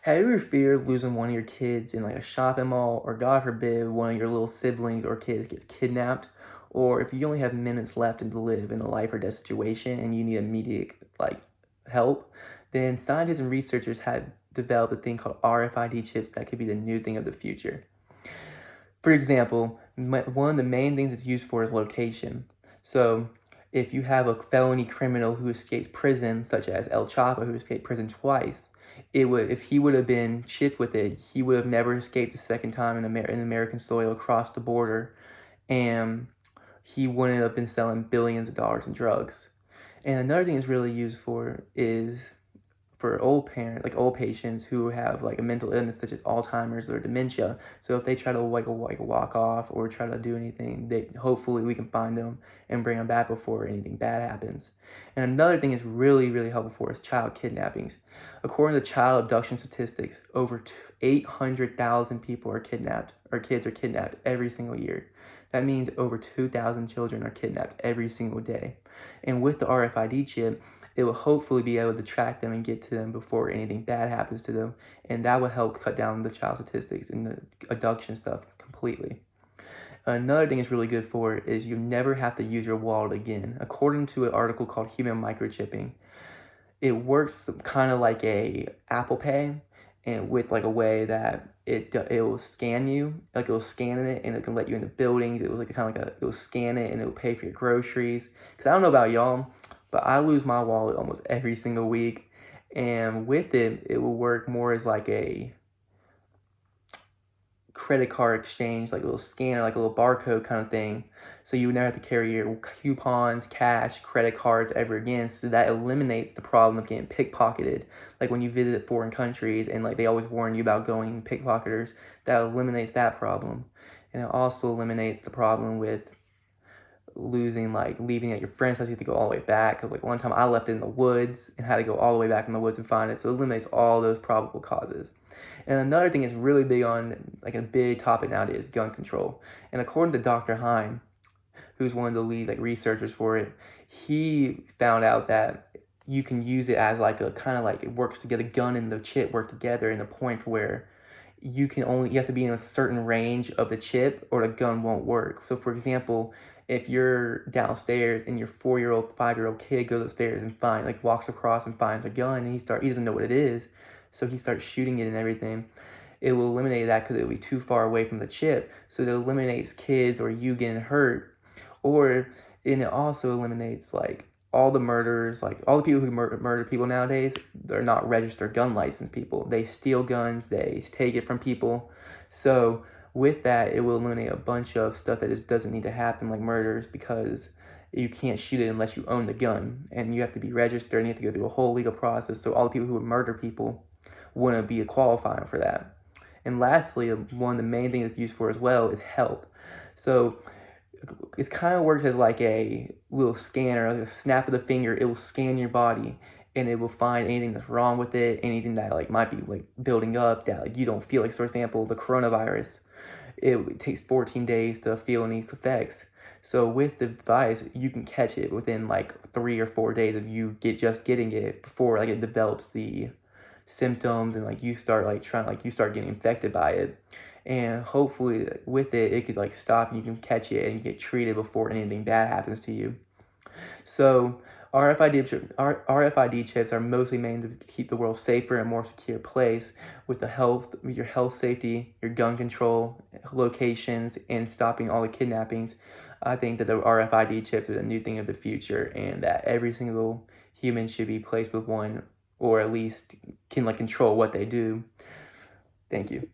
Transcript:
Have you ever feared losing one of your kids in like a shopping mall, or God forbid, one of your little siblings or kids gets kidnapped? Or if you only have minutes left to live in a life or death situation and you need immediate help, then scientists and researchers have developed a thing called RFID chips that could be the new thing of the future. For example, one of the main things it's used for is location. So, if you have a felony criminal who escapes prison, such as El Chapo, who escaped prison twice, if he would have been chipped with it, he would have never escaped the second time in American soil across the border, and he wouldn't have been selling billions of dollars in drugs. And another thing it's really used for is for old patients who have like a mental illness such as Alzheimer's or dementia. So if they try to walk off or try to do anything, they hopefully we can find them and bring them back before anything bad happens. And another thing it's really helpful for is child kidnappings. According to child abduction statistics, over 800,000 people are kidnapped, or kids are kidnapped every single year. That means over 2,000 children are kidnapped every single day. And with the RFID chip, it will hopefully be able to track them and get to them before anything bad happens to them. And that will help cut down the child statistics and the abduction stuff completely. Another thing it's really good for is you never have to use your wallet again. According to an article called Human Microchipping, it works kind of like a Apple Pay, and with like a way that it will scan you, like it will scan it and it can let you into buildings. It was like kind of like it will scan it and it will pay for your groceries. Because I don't know about y'all, but I lose my wallet almost every single week, and with it, it will work more as like a credit card exchange, like a little scanner, like a little barcode kind of thing. So you would never have to carry your coupons, cash, credit cards ever again. So that eliminates the problem of getting pickpocketed. Like when you visit foreign countries and like they always warn you about going pickpocketers, that eliminates that problem. And it also eliminates the problem with leaving at your friend's house. You have to go all the way back. 'Cause like one time I left it in the woods and had to go all the way back in the woods and find it. So it eliminates all those probable causes. And another thing is really big on, like a big topic nowadays, is gun control. And according to Dr. Hine, who's one of the lead researchers for it, he found out that you can use it as like a kind of like it works together. Gun and the chip work together in the point where you have to be in a certain range of the chip or the gun won't work. So for example, if you're downstairs and your 4-year-old, 5-year-old kid goes upstairs and walks across and finds a gun, and he doesn't know what it is, so he starts shooting it and everything, it will eliminate that because it will be too far away from the chip. So it eliminates kids or you getting hurt, and it also eliminates like all the murders, like all the people who murder people nowadays, they're not registered gun license people. They steal guns, they take it from people. So with that, it will eliminate a bunch of stuff that just doesn't need to happen, like murders, because you can't shoot it unless you own the gun, and you have to be registered, and you have to go through a whole legal process. So all the people who would murder people wouldn't be qualifying for that. And lastly, one of the main things it's used for as well is help. So it kind of works as like a little scanner, like a snap of the finger. It will scan your body and it will find anything that's wrong with it, anything that like might be like building up that like you don't feel. Like, for example, the coronavirus, it takes 14 days to feel any effects. So with the device, you can catch it within like 3 or 4 days of you getting it before like it develops the symptoms and like you start getting infected by it. And hopefully with it, it could like stop and you can catch it and you get treated before anything bad happens to you. So RFID chips are mostly made to keep the world safer and more secure place with your health safety, your gun control, locations, and stopping all the kidnappings. I think that the RFID chips are the new thing of the future, and that every single human should be placed with one, or at least can like control what they do. Thank you.